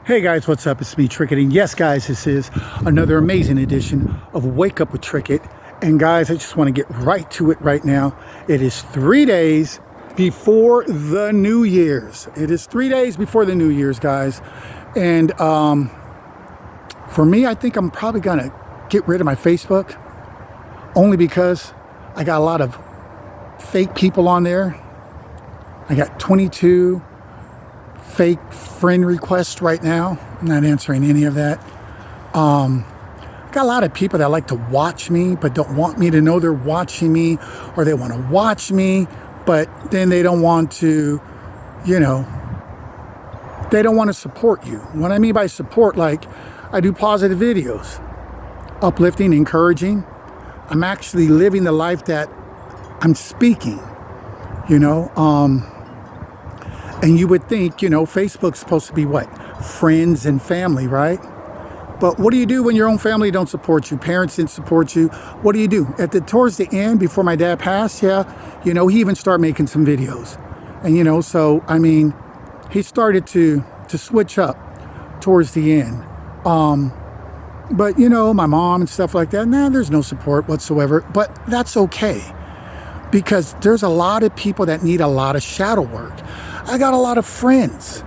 Hey guys, what's up? It's me, Trickett, and yes guys, this is another amazing edition of Wake Up with Trickett. And guys, I just want to get right to it right now. It is 3 days before the New Year's. It is 3 days before the New Year's, guys. And for me, I think I'm probably gonna get rid of my Facebook, only because I got a lot of fake people on there. I got 22 fake friend requests right now. I'm not answering any of that. Got a lot of people that like to watch me but don't want me to know they're watching me, or they want to watch me but then they don't want to, they don't want to support you. What I mean by support, like, I do positive videos, uplifting, encouraging. I'm actually living the life that I'm speaking, and you would think, Facebook's supposed to be what? Friends and family, right? But what do you do when your own family don't support you? Parents didn't support you. What do you do? Towards the end, before my dad passed, he even started making some videos. And, so, I mean, he started to switch up towards the end. But, my mom and stuff like that, there's no support whatsoever. But that's okay, because there's a lot of people that need a lot of shadow work. I got a lot of friends,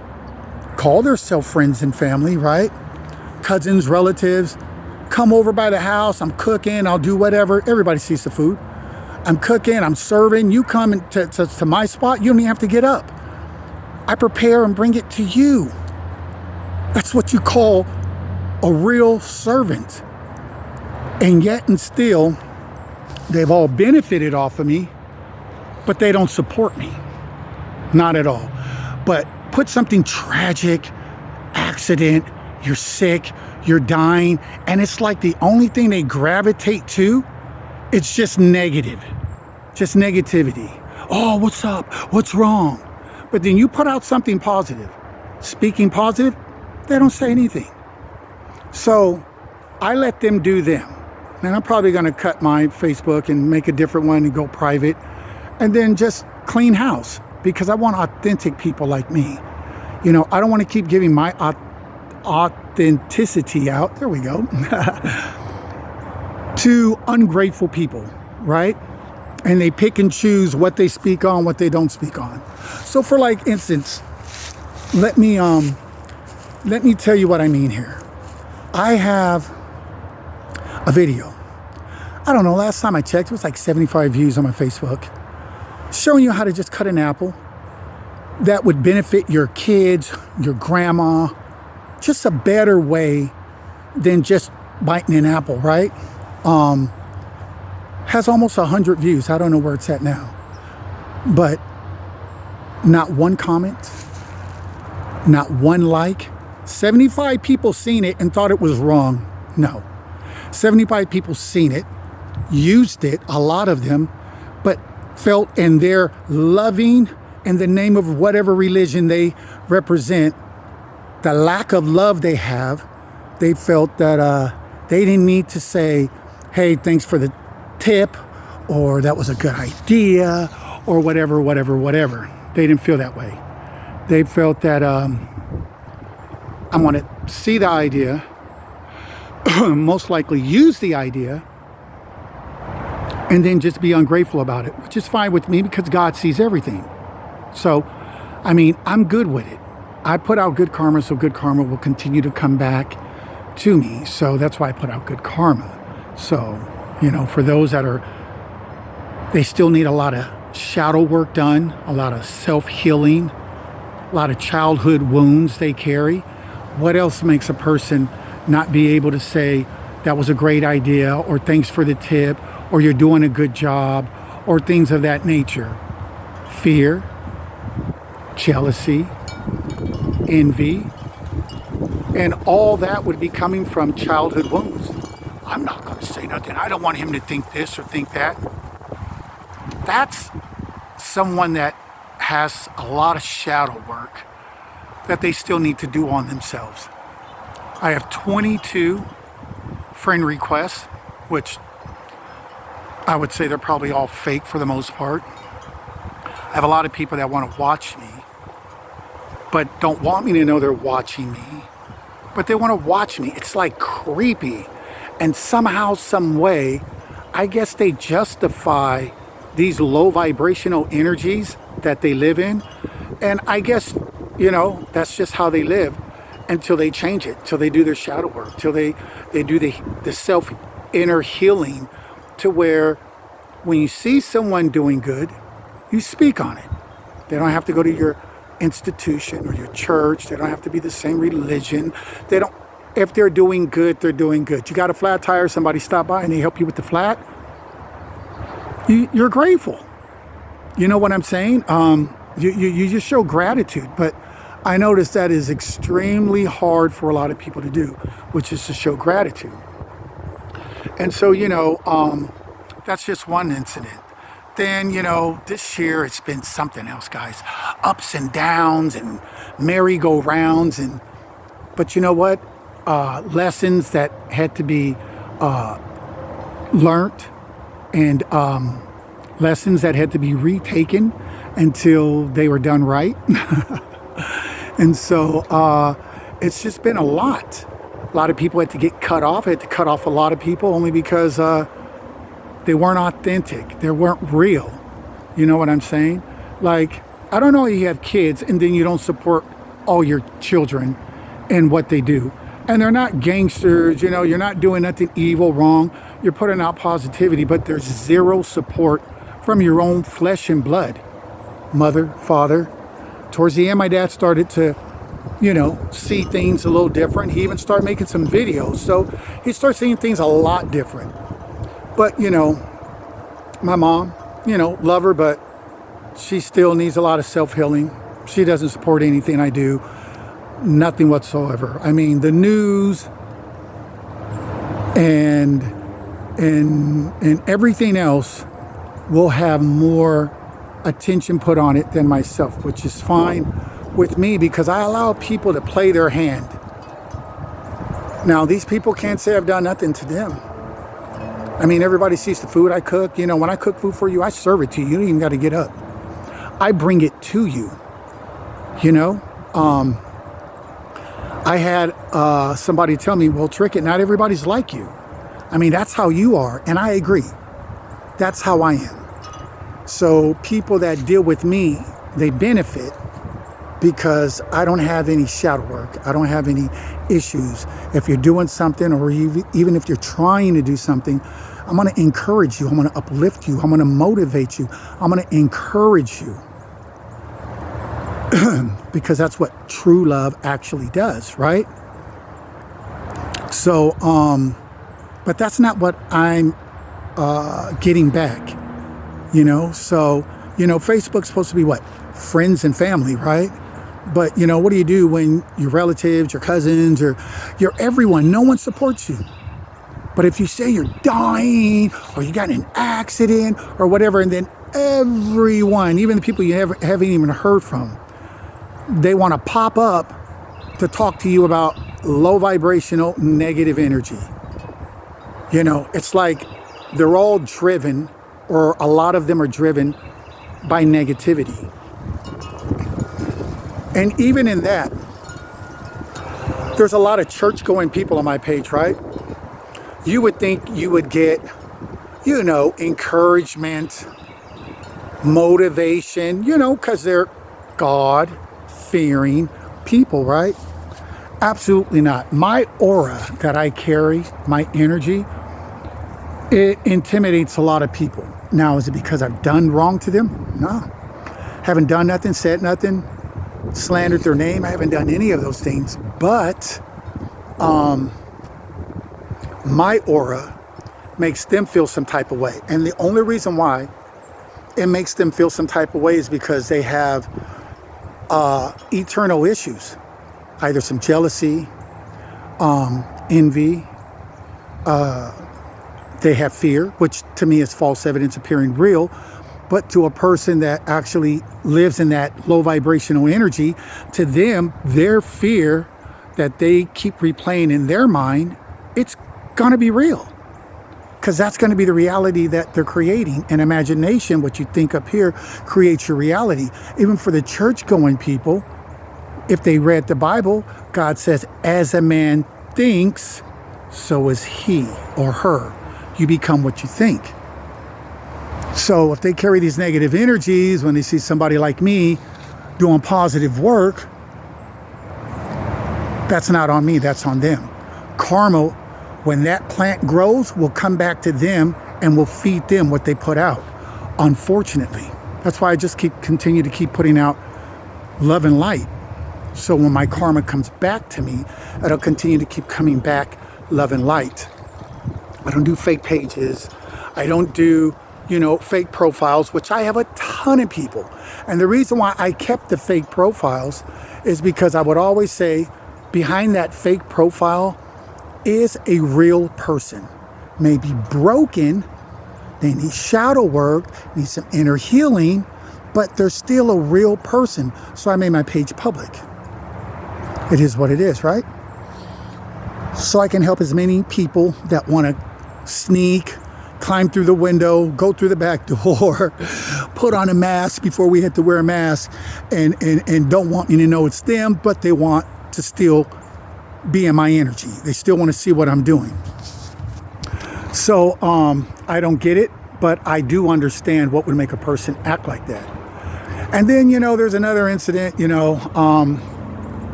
call themselves friends and family, right? Cousins, relatives, come over by the house. I'm cooking, I'll do whatever. Everybody sees the food. I'm cooking, I'm serving. You come to my spot, you don't even have to get up. I prepare and bring it to you. That's what you call a real servant. And yet and still, they've all benefited off of me, but they don't support me. Not at all. But put something tragic, accident, you're sick, you're dying, and it's like the only thing they gravitate to, it's just negative, just negativity. Oh, what's up? What's wrong? But then you put out something positive, speaking positive, they don't say anything. So I let them do them. And I'm probably going to cut my Facebook and make a different one and go private, and then just clean house, because I want authentic people like me. I don't want to keep giving my authenticity out, there we go, to ungrateful people, right? And they pick and choose what they speak on, what they don't speak on. So for like instance, let me tell you what I mean here. I have a video. I don't know, last time I checked, it was like 75 views on my Facebook, showing you how to just cut an apple that would benefit your kids, your grandma, just a better way than just biting an apple, right? Has almost 100 views. I don't know where it's at now. But not one comment, not one like. 75 people seen it and thought it was wrong. No. 75 people seen it, used it, a lot of them, but felt in their loving, in the name of whatever religion they represent, the lack of love they have, they felt that they didn't need to say, hey, thanks for the tip, or that was a good idea, or whatever. They didn't feel that way. They felt that I want to see the idea, most likely use the idea, and then just be ungrateful about it, which is fine with me because God sees everything. So, I mean, I'm good with it. I put out good karma, so good karma will continue to come back to me. So that's why I put out good karma. So, for those that they still need a lot of shadow work done, a lot of self-healing, a lot of childhood wounds they carry. What else makes a person not be able to say, that was a great idea, or thanks for the tip, or you're doing a good job, or things of that nature? Fear, jealousy, envy, and all that would be coming from childhood wounds. I'm not going to say nothing. I don't want him to think this or think that. That's someone that has a lot of shadow work that they still need to do on themselves. I have 22 friend requests, which I would say they're probably all fake for the most part. I have a lot of people that want to watch me, but don't want me to know they're watching me. but they want to watch me. It's like creepy. And somehow, some way, I guess they justify these low vibrational energies that they live in. And I guess, that's just how they live until they change it, till they do their shadow work, till they do the self inner healing, to where when you see someone doing good, you speak on it. They don't have to go to your institution or your church. They don't have to be the same religion. They don't. If they're doing good, they're doing good. You got a flat tire, somebody stop by and they help you with the flat, you're grateful. You know what I'm saying? You just show gratitude. But I notice that is extremely hard for a lot of people to do, which is to show gratitude. And so, that's just one incident. Then, this year it's been something else, guys. Ups and downs and merry-go-rounds. But you know what? Lessons that had to be learned, and lessons that had to be retaken until they were done right. And so it's just been a lot. A lot of people had to get cut off. I had to cut off a lot of people only because they weren't authentic. They weren't real. You know what I'm saying? Like, I don't know, you have kids and then you don't support all your children and what they do. And they're not gangsters, you're not doing nothing evil, wrong. You're putting out positivity, but there's zero support from your own flesh and blood. Mother, father. Towards the end, my dad started to, see things a little different. He even started making some videos. So he started seeing things a lot different. But, my mom, love her, but she still needs a lot of self-healing. She doesn't support anything I do. Nothing whatsoever. I mean, the news and everything else will have more attention put on it than myself, which is fine with me because I allow people to play their hand. Now, these people can't say I've done nothing to them. I mean, everybody sees the food I cook. When I cook food for you, I serve it to you. You don't even got to get up. I bring it to you. I had somebody tell me, well, Trickett, not everybody's like you. I mean, that's how you are. And I agree. That's how I am. So people that deal with me, they benefit because I don't have any shadow work. I don't have any issues. If you're doing something, or even if you're trying to do something, I'm going to encourage you. I'm going to uplift you. I'm going to motivate you. I'm going to encourage you. Because that's what true love actually does, right? So, but that's not what I'm getting back, So, Facebook's supposed to be what? Friends and family, right? But, what do you do when your relatives, your cousins, or your everyone, no one supports you? But if you say you're dying or you got in an accident or whatever, and then everyone, even the people you haven't even heard from, they want to pop up to talk to you about low vibrational negative energy. It's like they're all driven, or a lot of them are driven by negativity. And even in that, there's a lot of church-going people on my page, right? You would think you would get, encouragement, motivation, because they're God-fearing people, right? Absolutely not. My aura that I carry, my energy, it intimidates a lot of people. Now, is it because I've done wrong to them? No. Haven't done nothing, said nothing, slandered their name. I haven't done any of those things. But my aura makes them feel some type of way. And the only reason why it makes them feel some type of way is because they have eternal issues. Either some jealousy, envy, they have fear, which to me is false evidence appearing real. But to a person that actually lives in that low vibrational energy, to them, their fear that they keep replaying in their mind, it's going to be real. Because that's going to be the reality that they're creating. And imagination, what you think up here, creates your reality. Even for the church-going people, If they read the Bible, God says, as a man thinks, so is he or her. You become what you think. So if they carry these negative energies when they see somebody like me doing positive work, that's not on me, that's on them. Karma, when that plant grows, will come back to them and will feed them what they put out. Unfortunately, that's why I just continue to keep putting out love and light. So when my karma comes back to me, it'll continue to keep coming back love and light. I don't do fake pages. I don't do, fake profiles, which I have a ton of people. And the reason why I kept the fake profiles is because I would always say behind that fake profile is a real person. Maybe broken, they need shadow work, need some inner healing, but they're still a real person. So I made my page public. It is what it is, right? So I can help as many people that want to sneak, climb through the window, go through the back door, put on a mask before we had to wear a mask, and don't want me to know it's them, but they want to still be in my energy. They still want to see what I'm doing. So I don't get it, but I do understand what would make a person act like that. And then, there's another incident,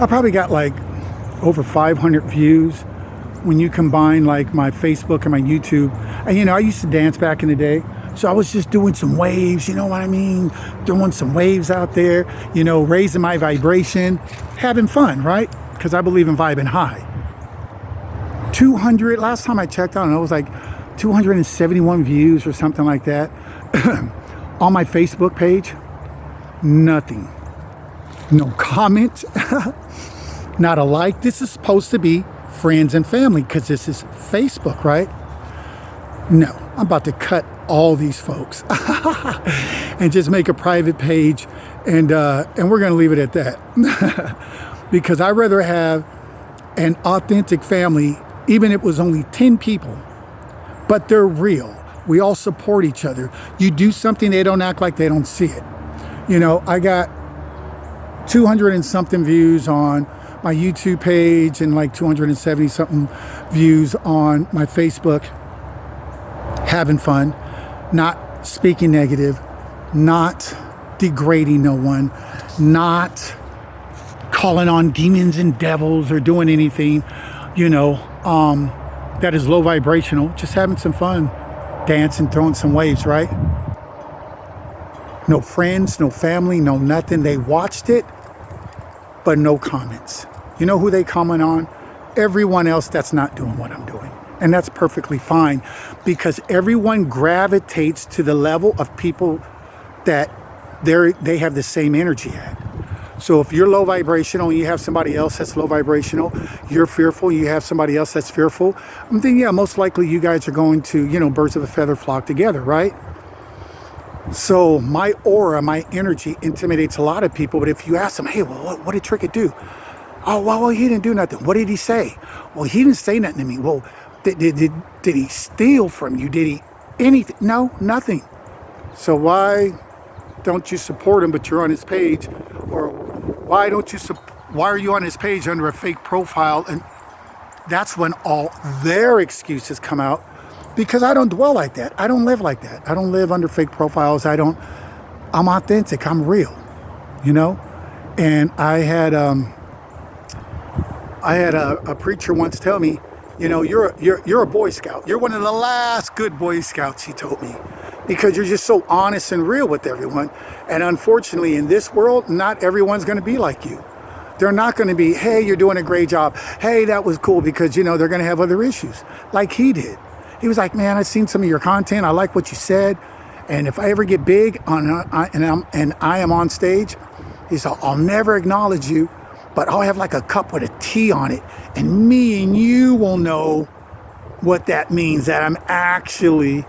I probably got like over 500 views when you combine like my Facebook and my YouTube. And I used to dance back in the day. So I was just doing some waves, you know what I mean? Throwing some waves out there, raising my vibration, having fun, right? Because I believe in vibing high. 200, last time I checked, I don't know, it was like 271 views or something like that. On my Facebook page, nothing. No comment, not a like. This is supposed to be friends and family because this is Facebook, right? No, I'm about to cut all these folks and just make a private page, and we're going to leave it at that. Because I'd rather have an authentic family, even if it was only 10 people, but they're real. We all support each other. You do something, they don't act like they don't see it. I got 200 and something views on my YouTube page and like 270 something views on my Facebook. Having fun, not speaking negative, not degrading no one, not calling on demons and devils or doing anything, that is low vibrational. Just having some fun, dancing, throwing some waves, right? No friends, no family, no nothing. They watched it, but no comments. You know who they comment on? Everyone else that's not doing what I'm doing. And that's perfectly fine, because everyone gravitates to the level of people that they have the same energy at. So if you're low vibrational and you have somebody else that's low vibrational, you're fearful, you have somebody else that's fearful, then yeah, most likely you guys are going to, birds of a feather flock together, right? So my aura, my energy intimidates a lot of people. But if you ask them, hey, well, what did Trickett do? Oh, well, he didn't do nothing. What did he say? Well, he didn't say nothing to me. Well, did he steal from you? Did he anything? No, nothing. So why don't you support him, but you're on his page? Or why are you on his page under a fake profile? And that's when all their excuses come out. Because I don't dwell like that. I don't live like that. I don't live under fake profiles. I'm authentic. I'm real, And I had a preacher once tell me, you're a Boy Scout. You're one of the last good Boy Scouts, he told me, because you're just so honest and real with everyone. And unfortunately, in this world, not everyone's going to be like you. They're not going to be, hey, you're doing a great job. Hey, that was cool, because, they're going to have other issues like he did. He was like, man, I've seen some of your content. I like what you said. And if I ever get big and I am on stage, he said, I'll never acknowledge you, but I'll have like a cup with a T on it. And me and you will know what that means, that I'm actually,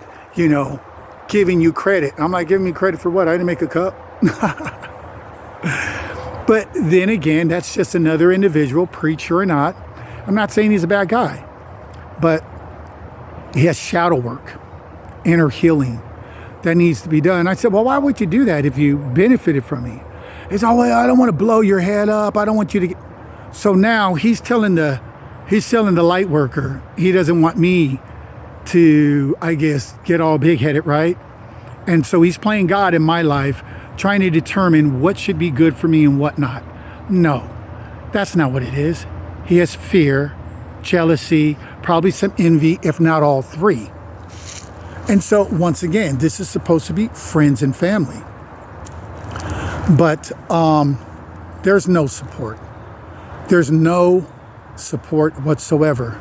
giving you credit. I'm like, giving me credit for what? I didn't make a cup. But then again, that's just another individual, preacher or not. I'm not saying he's a bad guy, but he has shadow work, inner healing that needs to be done. I said, well, why would you do that if you benefited from me? It's all, well, I don't want to blow your head up. I don't want you to get. So now he's telling the light worker he doesn't want me to, I guess, get all big-headed, right? And so he's playing God in my life, trying to determine what should be good for me and what not. No, that's not what it is. He has fear, jealousy, probably some envy, if not all three. And so once again, this is supposed to be friends and family. But there's no support. There's no support whatsoever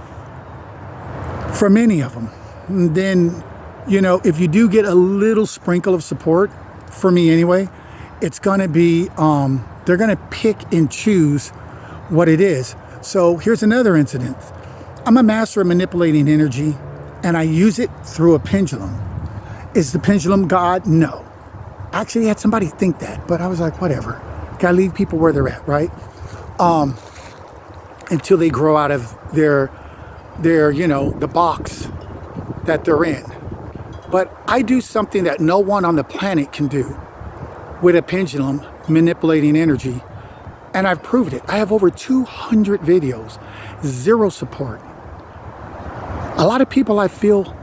from any of them. And then, you know, if you do get a little sprinkle of support, for me anyway, it's going to be, they're going to pick and choose what it is. So here's another incident. I'm a master of manipulating energy, and I use it through a pendulum. Is the pendulum God? No. I actually had somebody think that, but I was like, whatever. Gotta leave people where they're at, right? Until they grow out of their, you know, the box that they're in. But I do something that no one on the planet can do with a pendulum manipulating energy. And I've proved it. I have over 200 videos, zero support. A lot of people I feel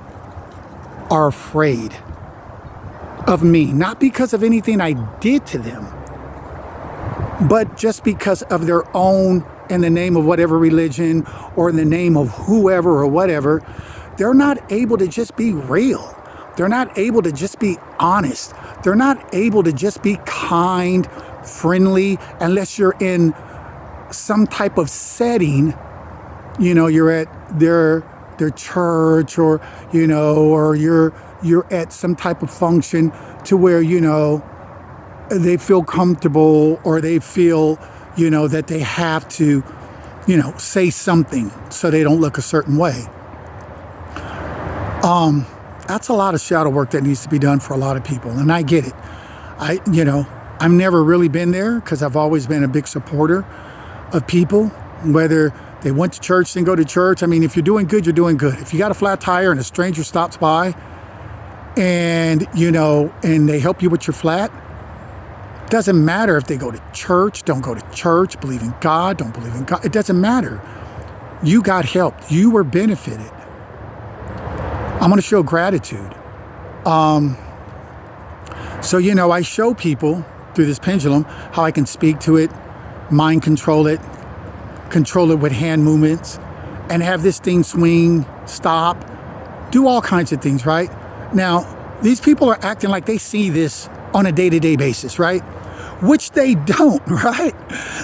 are afraid of me, not because of anything I did to them, but just because of their own, in the name of whatever religion or in the name of whoever or whatever, they're not able to just be real. They're not able to just be honest. They're not able to just be kind, friendly, unless you're in some type of setting. You know, you're at their church, or, you know, or you're at some type of function to where, you know, they feel comfortable, or they feel, you know, that they have to, you know, say something so they don't look a certain way. That's a lot of shadow work that needs to be done for a lot of people, and I get it. You know, I've never really been there because I've always been a big supporter of people, whether they went to church, then go to church. I mean, if you're doing good, you're doing good. If you got a flat tire and a stranger stops by and, you know, and they help you with your flat, doesn't matter if they go to church, don't go to church, believe in God, don't believe in God. It doesn't matter. You got helped. You were benefited. I'm going to show gratitude. So, you know, I show people through this pendulum how I can speak to it, mind control it with hand movements, and have this thing swing, stop, do all kinds of things, right? Now, these people are acting like they see this on a day-to-day basis, right? Which they don't, right?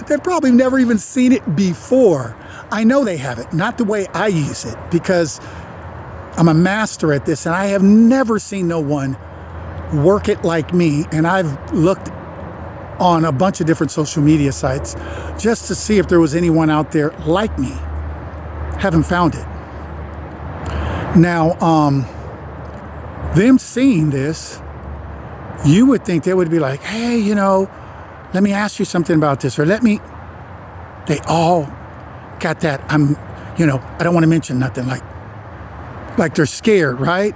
They've probably never even seen it before. I know they haven't, not the way I use it, because I'm a master at this, and I have never seen no one work it like me. And I've looked on a bunch of different social media sites just to see if there was anyone out there like me. Haven't found it. Now, them seeing this, you would think they would be like, hey, you know, let me ask you something about this, or they all got that, you know, I don't want to mention nothing, like they're scared, right?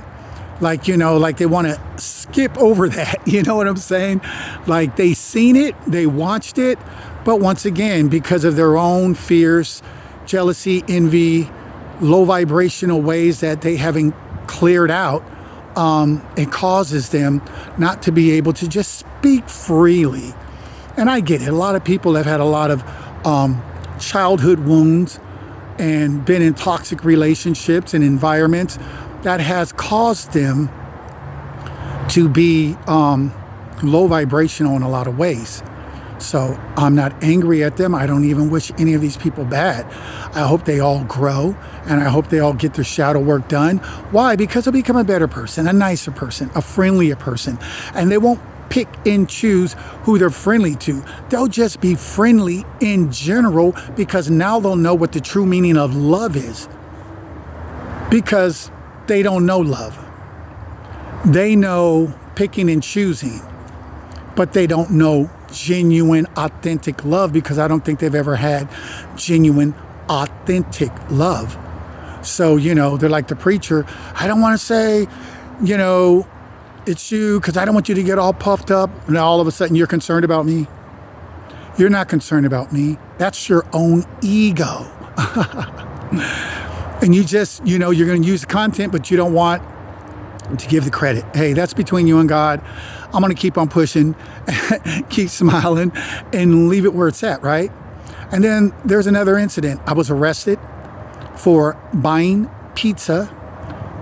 Like, you know, like they want to skip over that, you know what I'm saying? Like they seen it, they watched it, but once again, because of their own fears, jealousy, envy, low vibrational ways that they haven't cleared out, it causes them not to be able to just speak freely. And I get it. A lot of people have had a lot of childhood wounds and been in toxic relationships and environments that has caused them to be low vibrational in a lot of ways. So I'm not angry at them. I don't even wish any of these people bad. I hope they all grow, and I hope they all get their shadow work done. Why? Because they'll become a better person, a nicer person, a friendlier person. And they won't pick and choose who they're friendly to. They'll just be friendly in general, because now they'll know what the true meaning of love is. Because they don't know love. They know picking and choosing, but they don't know genuine, authentic love, because I don't think they've ever had genuine, authentic love. So, you know, they're like the preacher. I don't want to say, you know, it's you, because I don't want you to get all puffed up and all of a sudden you're concerned about me. You're not concerned about me. That's your own ego. And you just, you're going to use the content, but you don't want to give the credit. Hey, that's between you and God. I'm going to keep on pushing, keep smiling, and leave it where it's at, right? And then there's another incident. I was arrested for buying pizza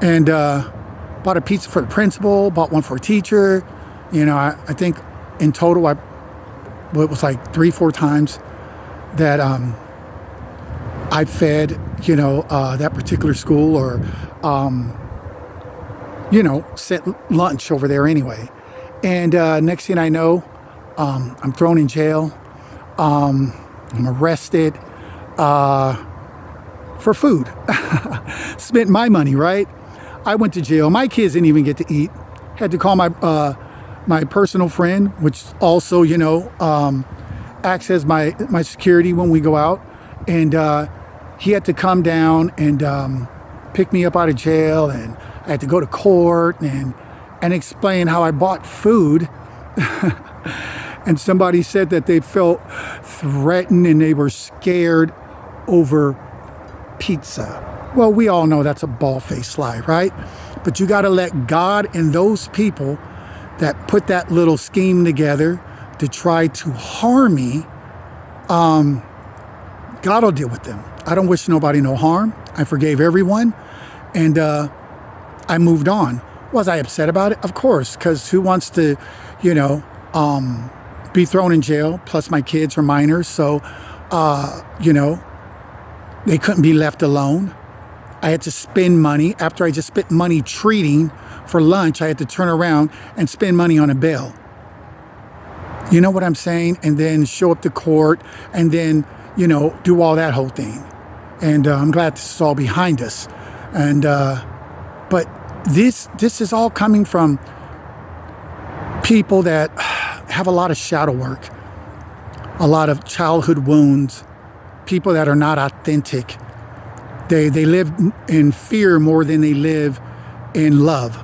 and bought a pizza for the principal, bought one for a teacher. I think in total, it was like 3-4 times that I fed, that particular school or, sent lunch over there anyway. And next thing I know, I'm thrown in jail. I'm arrested for food. Spent my money, right? I went to jail. My kids didn't even get to eat. Had to call my personal friend, which also, acts as my security when we go out. And he had to come down and pick me up out of jail. And I had to go to court and explain how I bought food. And somebody said that they felt threatened and they were scared over pizza. Well, we all know that's a bald-faced lie, right? But you got to let God and those people that put that little scheme together to try to harm me, God will deal with them. I don't wish nobody no harm. I forgave everyone, and I moved on. Was I upset about it? Of course, because who wants to, be thrown in jail? Plus my kids are minors, so, they couldn't be left alone. I had to spend money. After I just spent money treating for lunch, I had to turn around and spend money on a bail. You know what I'm saying? And then show up to court and then, do all that whole thing. And I'm glad this is all behind us. And, but this is all coming from people that have a lot of shadow work, a lot of childhood wounds, people that are not authentic. They live in fear more than they live in love.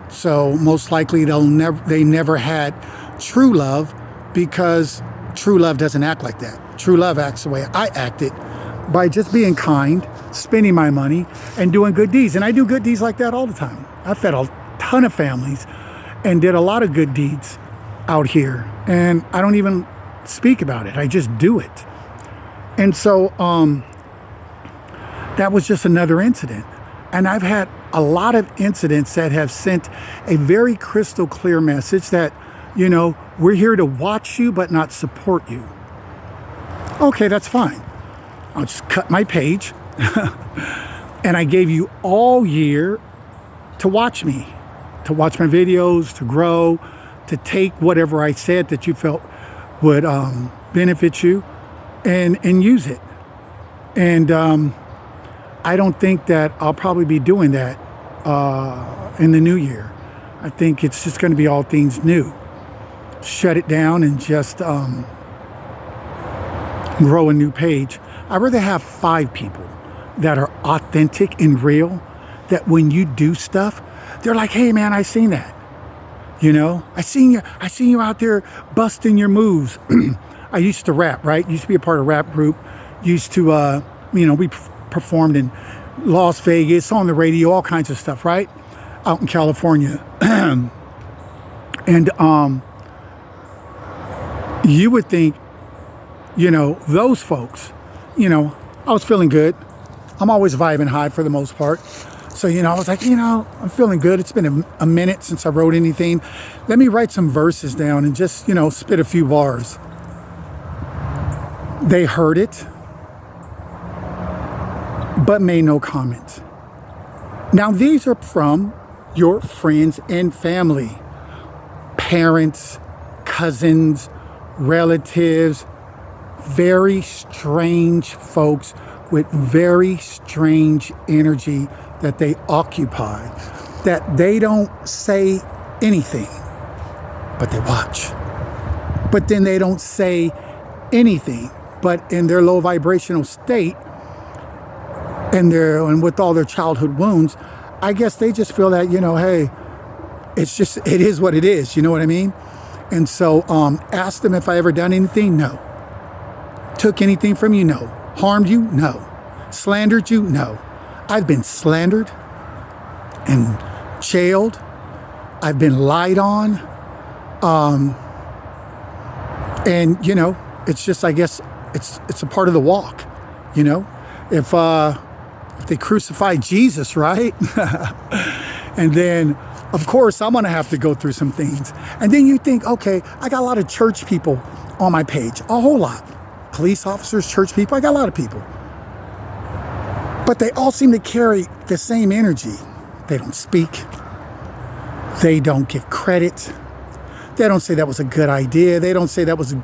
So most likely they never had true love, because true love doesn't act like that. True love acts the way I acted, by just being kind, spending my money, and doing good deeds. And I do good deeds like that all the time. I fed a ton of families and did a lot of good deeds out here. And I don't even speak about it. I just do it. And so that was just another incident. And I've had a lot of incidents that have sent a very crystal clear message that, we're here to watch you but not support you. Okay, that's fine. I'll just cut my page. And I gave you all year to watch me, to watch my videos, to grow, to take whatever I said that you felt would benefit you and use it. And I don't think that I'll probably be doing that in the new year. I think it's just going to be all things new. Shut it down and just grow a new page. I'd rather have 5 people that are authentic and real, that when you do stuff, they're like, hey man, I seen that. I seen you out there busting your moves. I used to rap, right? Used to be a part of a rap group. Used to, we performed in Las Vegas, on the radio, all kinds of stuff, right? Out in California. And you would think, those folks, I was feeling good. I'm always vibing high for the most part. So, I was like, I'm feeling good. It's been a minute since I wrote anything. Let me write some verses down and just, spit a few bars. They heard it, but made no comment. Now, these are from your friends and family, parents, cousins, relatives, very strange folks with very strange energy that they occupy, that they don't say anything, but they watch. But then they don't say anything, but in their low vibrational state and with all their childhood wounds, I guess they just feel that, hey, it is what it is. You know what I mean? And so ask them if I ever done anything. No. Took anything from you? No. Harmed you? No. Slandered you? No. I've been slandered and jailed. I've been lied on. And, you know, it's just, I guess, it's a part of the walk, you know? If they crucified Jesus, right? And then, of course, I'm going to have to go through some things. And then you think, okay, I got a lot of church people on my page, a whole lot. Police officers, church people, I got a lot of people. But they all seem to carry the same energy. They don't speak. They don't give credit. They don't say that was a good idea. They don't say that was,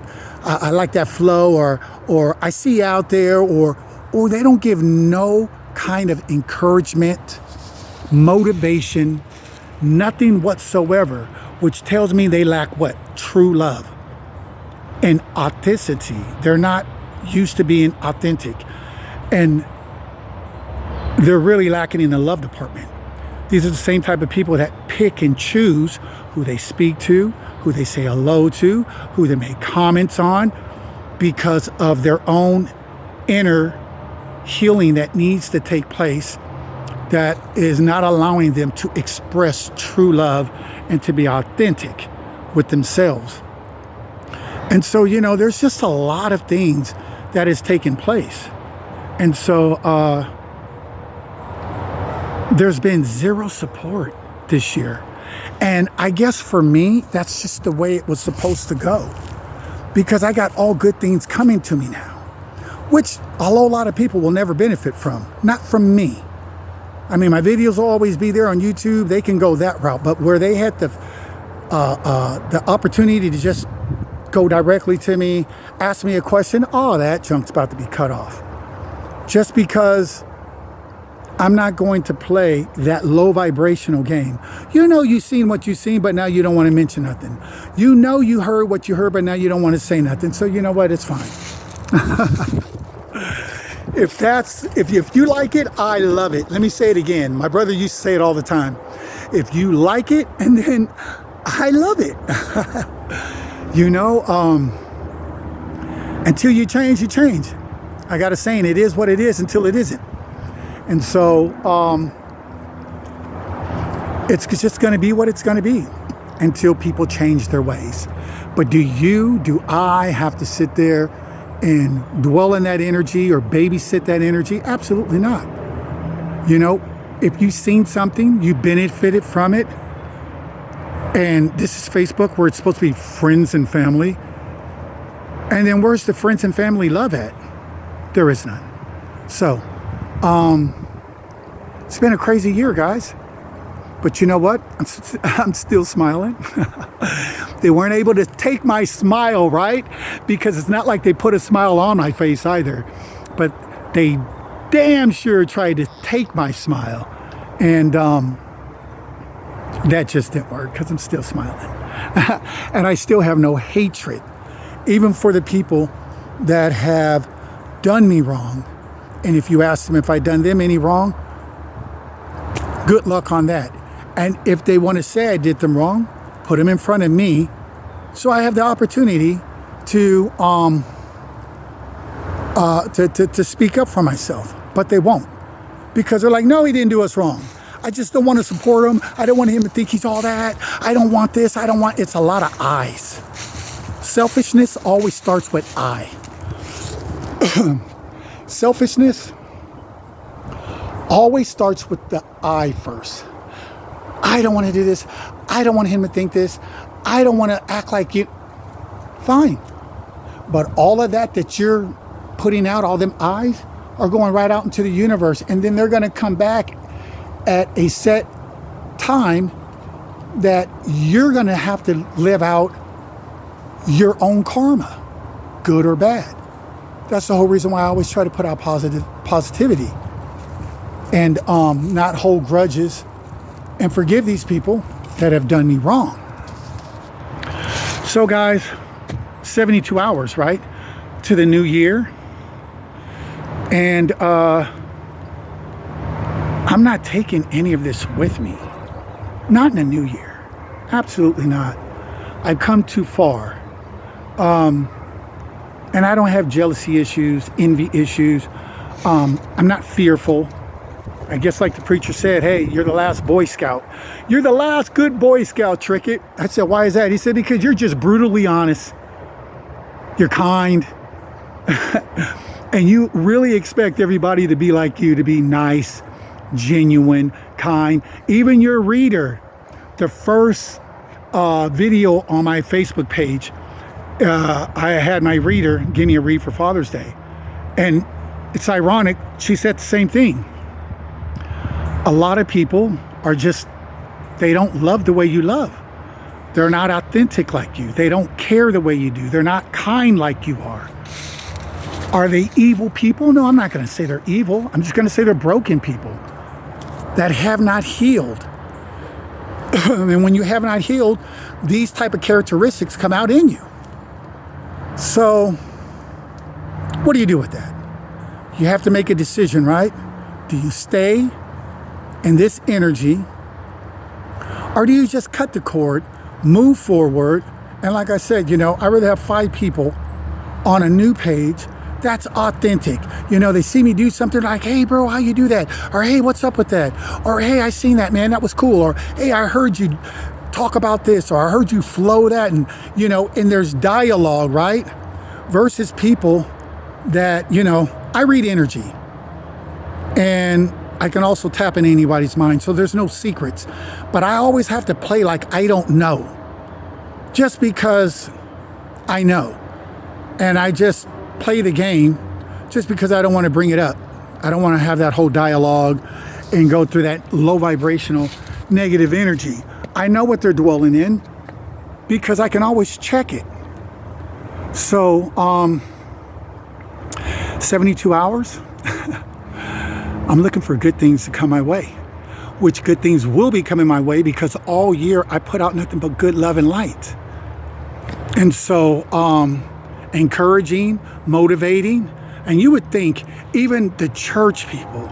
I like that flow, or I see out there, or they don't give no kind of encouragement, motivation, nothing whatsoever, which tells me they lack what? True love and authenticity. They're not used to being authentic, and they're really lacking in the love department. These are the same type of people that pick and choose who they speak to, who they say hello to, who they make comments on, because of their own inner healing that needs to take place, that is not allowing them to express true love and to be authentic with themselves. And so, you know, there's just a lot of things that is taking place. And so there's been zero support this year. And I guess for me, that's just the way it was supposed to go, because I got all good things coming to me now, which a whole lot of people will never benefit from, not from me. I mean, my videos will always be there on YouTube. They can go that route, but where they had the opportunity to just go directly to me, ask me a question, all that junk's about to be cut off. Just because I'm not going to play that low vibrational game. You know, you've seen what you've seen, but now you don't want to mention nothing. You know, you heard what you heard, but now you don't want to say nothing. So you know what? It's fine. If you like it, I love it. Let me say it again. My brother used to say it all the time. If you like it, and then I love it. You know, until you change, you change. I got a saying, it is what it is until it isn't. And so it's just going to be what it's going to be until people change their ways. But do I have to sit there and dwell in that energy or babysit that energy? Absolutely not. You know, if you've seen something, you benefited from it, and this is Facebook, where it's supposed to be friends and family, and then where's the friends and family love at? There is none. So it's been a crazy year, guys. But you know what? I'm still smiling. They weren't able to take my smile, right? Because it's not like they put a smile on my face either. But they damn sure tried to take my smile. And that just didn't work, because I'm still smiling. And I still have no hatred, even for the people that have done me wrong. And if you ask them if I've done them any wrong, good luck on that. And if they want to say I did them wrong, put them in front of me, so I have the opportunity to speak up for myself. But they won't, because they're like, no, he didn't do us wrong. I just don't want to support him. I don't want him to think he's all that. I don't want this. I don't want. It's a lot of I's. Selfishness always starts with I. Selfishness always starts with the I first. I don't want to do this. I don't want him to think this. I don't want to act like you. Fine. But all of that you're putting out, all them I's, are going right out into the universe. And then they're going to come back at a set time that you're going to have to live out your own karma, good or bad. That's the whole reason why I always try to put out positivity and not hold grudges, and forgive these people that have done me wrong. So guys, 72 hours, right, to the new year. And I'm not taking any of this with me. Not in the new year. Absolutely not. I've come too far. And I don't have jealousy issues, envy issues. I'm not fearful. I guess like the preacher said, hey, you're the last Boy Scout. You're the last good Boy Scout, Trickett. I said, why is that? He said, because you're just brutally honest. You're kind. And you really expect everybody to be like you, to be nice, genuine, kind. Even your reader, the first video on my Facebook page, I had my reader give me a read for Father's Day. And it's ironic, she said the same thing. A lot of people are just, they don't love the way you love. They're not authentic like you. They don't care the way you do. They're not kind like you are. Are they evil people? No, I'm not going to say they're evil. I'm just going to say they're broken people that have not healed. And when you have not healed, these type of characteristics come out in you. So what do you do with that? You have to make a decision, right? Do you stay in this energy, or do you just cut the cord, move forward? And like I said, I'd rather have 5 people on a new page that's authentic. They see me do something like, hey bro, how you do that? Or hey, what's up with that? Or hey, I seen that, man, that was cool. Or hey, I heard you talk about this, or I heard you flow that. And and there's dialogue, right? Versus people that, I read energy, and I can also tap in anybody's mind, so there's no secrets. But I always have to play like I don't know, just because I know. And I just play the game just because I don't want to bring it up. I don't want to have that whole dialogue and go through that low vibrational negative energy. I know what they're dwelling in because I can always check it. So 72 hours, I'm looking for good things to come my way, which good things will be coming my way because all year I put out nothing but good love and light. And so encouraging, motivating, and you would think even the church people,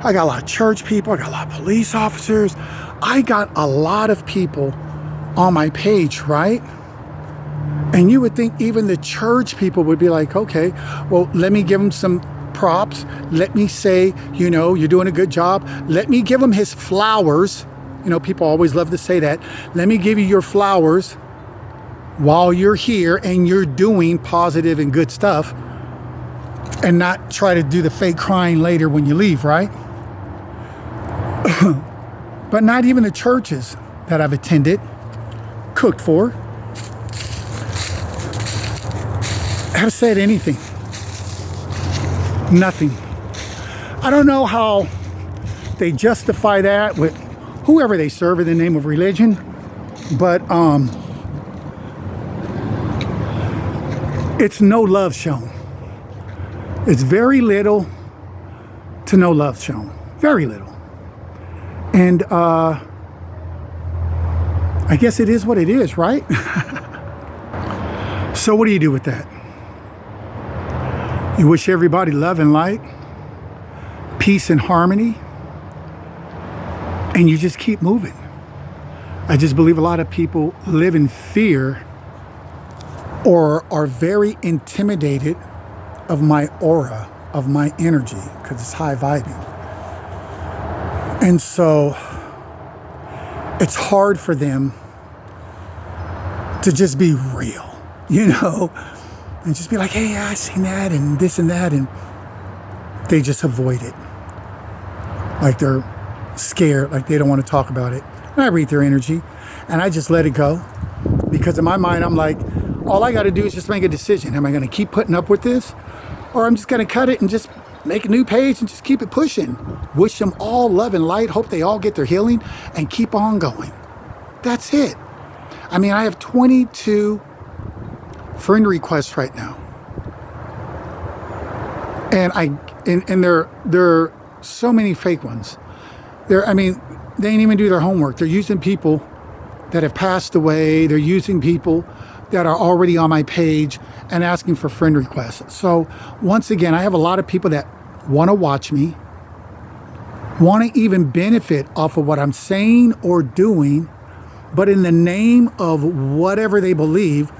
I got a lot of church people, I got a lot of police officers, I got a lot of people on my page, right? And you would think even the church people would be like, okay, well, let me give them some props. Let me say, you're doing a good job. Let me give him his flowers. People always love to say that. Let me give you your flowers while you're here and you're doing positive and good stuff, and not try to do the fake crying later when you leave, right? But not even the churches that I've attended, cooked for, have said anything. Nothing. I don't know how they justify that with whoever they serve in the name of religion, but it's no love shown. It's very little to no love shown. Very little. And I guess it is what it is, right? So what do you do with that? You wish everybody love and light, peace and harmony, and you just keep moving. I just believe a lot of people live in fear or are very intimidated of my aura, of my energy, because it's high vibing. And so it's hard for them to just be real, and just be like, hey, I seen that and this and that, and they just avoid it. Like they're scared, like they don't want to talk about it. And I read their energy and I just let it go, because in my mind, I'm like, all I got to do is just make a decision. Am I going to keep putting up with this? Or I'm just going to cut it and just make a new page and just keep it pushing. Wish them all love and light. Hope they all get their healing and keep on going. That's it. I mean, I have 22 friend requests right now. And there are so many fake ones. They didn't even do their homework. They're using people that have passed away. They're using people that are already on my page and asking for friend requests. So once again, I have a lot of people that want to watch me, want to even benefit off of what I'm saying or doing, but in the name of whatever they believe,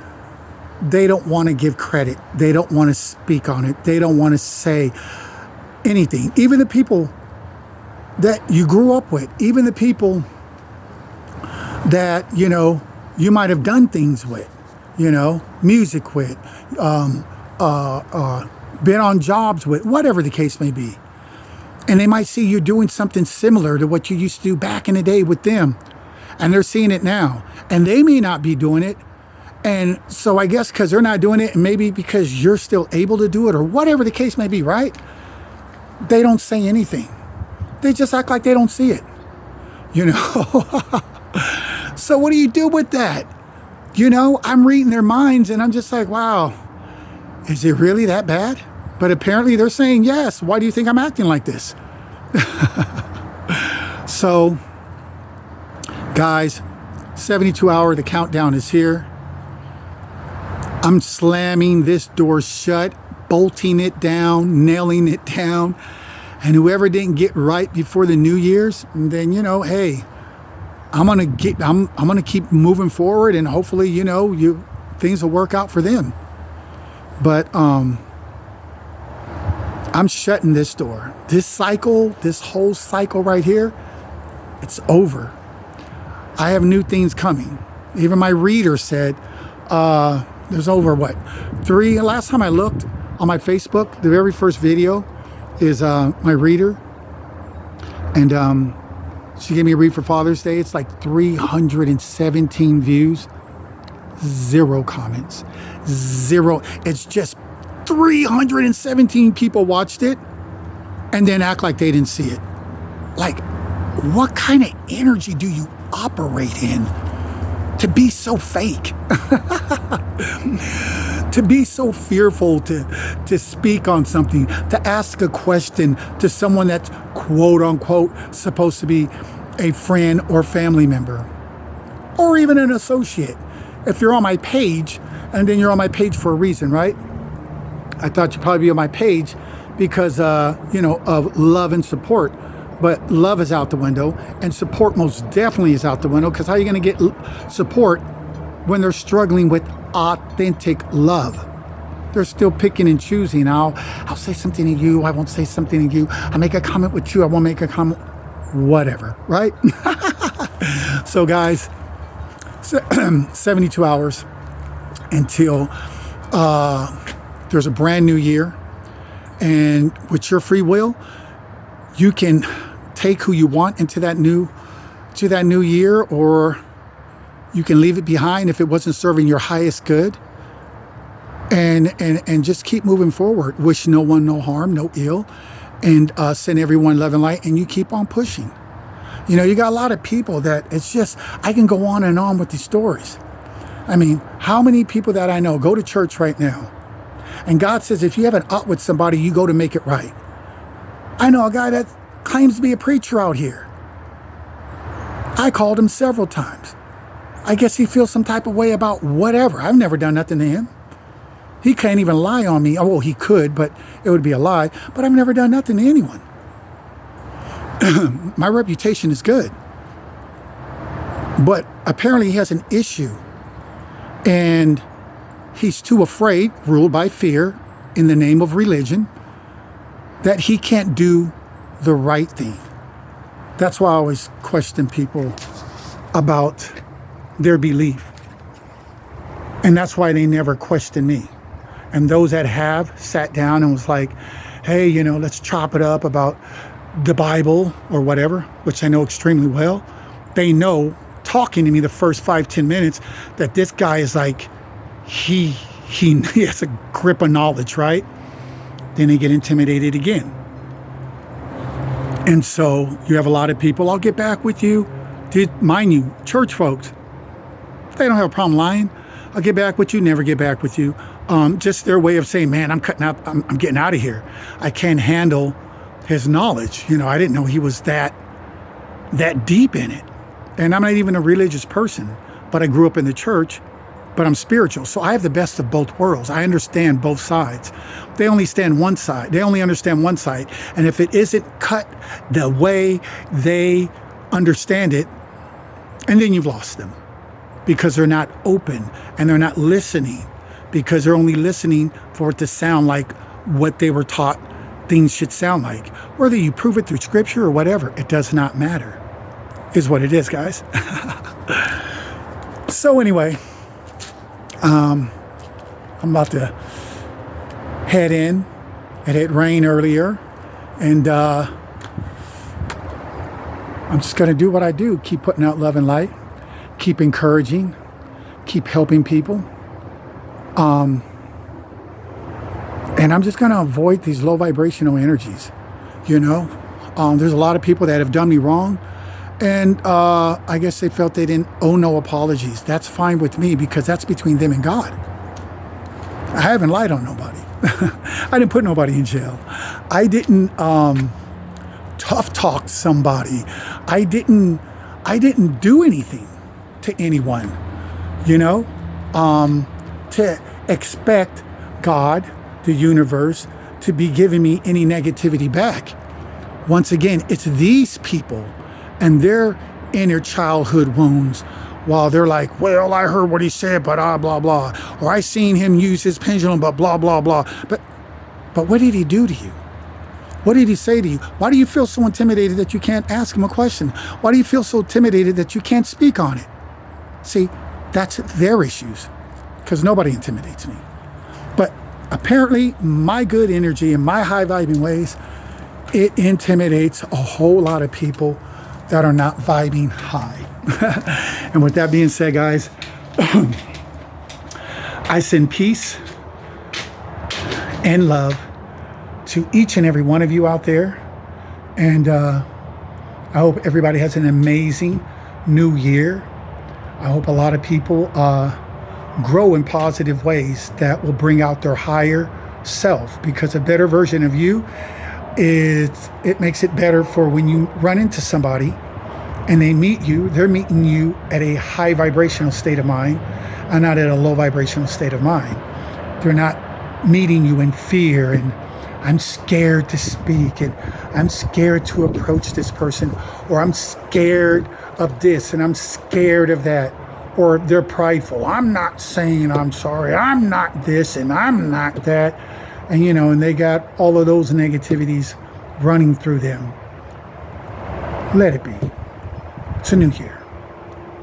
they don't want to give credit. They don't want to speak on it. They don't want to say anything. Even the people that you grew up with, even the people that, you might have done things with, music with, been on jobs with, whatever the case may be. And they might see you doing something similar to what you used to do back in the day with them. And they're seeing it now. And they may not be doing it. And so I guess because they're not doing it, and maybe because you're still able to do it, or whatever the case may be, right? They don't say anything. They just act like they don't see it. So what do you do with that? I'm reading their minds and I'm just like, wow, is it really that bad? But apparently they're saying yes. Why do you think I'm acting like this? So, guys, 72 hour, the countdown is here. I'm slamming this door shut, bolting it down, nailing it down. And whoever didn't get right before the New Year's, then, hey, I'm gonna keep moving forward, and hopefully, things will work out for them. But I'm shutting this door. This cycle, this whole cycle right here, it's over. I have new things coming. Even my reader said, there's over last time I looked on my Facebook, the very first video is my reader. And she gave me a read for Father's Day. It's like 317 views, 0 comments, 0. It's just 317 people watched it and then act like they didn't see it. Like, what kind of energy do you operate in to be so fake? To be so fearful to speak on something, to ask a question to someone that's quote unquote supposed to be a friend or family member, or even an associate. If you're on my page, and then you're on my page for a reason, right? I thought you'd probably be on my page because, of love and support. But love is out the window, and support most definitely is out the window, because how are you going to get support when they're struggling with authentic love? They're still picking and choosing. I'll say something to you. I won't say something to you. I make a comment with you. I won't make a comment. Whatever, right? So, guys, 72 hours until there's a brand new year. And with your free will, you can take who you want into that new year, or you can leave it behind if it wasn't serving your highest good, and just keep moving forward. Wish no one no harm, no ill, and send everyone love and light, and you keep on pushing. You got a lot of people that it's just, I can go on and on with these stories. I mean, how many people that I know go to church right now, and God says if you have an out with somebody, you go to make it right. I know a guy that claims to be a preacher out here. I called him several times. I guess he feels some type of way about whatever. I've never done nothing to him. He can't even lie on me. Oh, well, he could, but it would be a lie. But I've never done nothing to anyone. My reputation is good. But apparently he has an issue. And he's too afraid, ruled by fear, in the name of religion, that he can't do the right thing. That's why I always question people about their belief. And that's why they never question me. And those that have sat down and was like, hey, let's chop it up about the Bible or whatever, which I know extremely well. They know, talking to me the first 5-10 minutes, that this guy is like, he has a grip of knowledge, right? Then they get intimidated again. And so you have a lot of people, I'll get back with you. Mind you, church folks, they don't have a problem lying. I'll get back with you, never get back with you. Just their way of saying, man, I'm getting out of here. I can't handle his knowledge. I didn't know he was that deep in it. And I'm not even a religious person, but I grew up in the church, but I'm spiritual. So I have the best of both worlds. I understand both sides. They only understand one side. And if it isn't cut the way they understand it, and then you've lost them, because they're not open and they're not listening because they're only listening for it to sound like what they were taught things should sound like. Whether you prove it through scripture or whatever, it does not matter. Is what it is, guys. So anyway, I'm about to head in. It had rained earlier, and I'm just going to do what I do. Keep putting out love and light. Keep encouraging. Keep helping people. And I'm just going to avoid these low vibrational energies. You know, there's a lot of people that have done me wrong. And I guess they felt they didn't owe no apologies. That's fine with me, because that's between them and God. I haven't lied on nobody. I didn't put nobody in jail. I didn't tough talk somebody. I didn't do anything to anyone, you know, to expect God, the universe, to be giving me any negativity back. Once again, it's these people and their inner childhood wounds, while they're like, well, I heard what he said, but blah, blah. Or I seen him use his pendulum, but blah, blah, blah. But what did he do to you? What did he say to you? Why do you feel so intimidated that you can't ask him a question? Why do you feel so intimidated that you can't speak on it? See, that's their issues, because nobody intimidates me. But apparently my good energy and my high vibing ways, it intimidates a whole lot of people that are not vibing high. And with that being said, guys, I send peace and love to each and every one of you out there. And I hope everybody has an amazing new year. I hope a lot of people grow in positive ways that will bring out their higher self, because a better version of you, it makes it better for when you run into somebody and they meet you, they're meeting you at a high vibrational state of mind and not at a low vibrational state of mind. They're not meeting you in fear and I'm scared to speak and I'm scared to approach this person, or I'm scared of this and I'm scared of that, or they're prideful. I'm not saying I'm sorry. I'm not this and I'm not that. And, you know, and they got all of those negativities running through them. Let it be. It's a new year.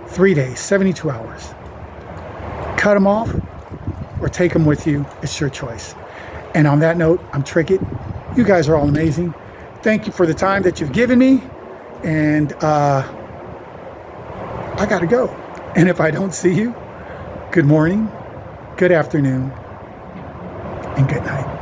3 days, 72 hours. Cut them off or take them with you. It's your choice. And on that note, I'm Trickett. You guys are all amazing. Thank you for the time that you've given me. And I got to go. And if I don't see you, good morning, good afternoon, and good night.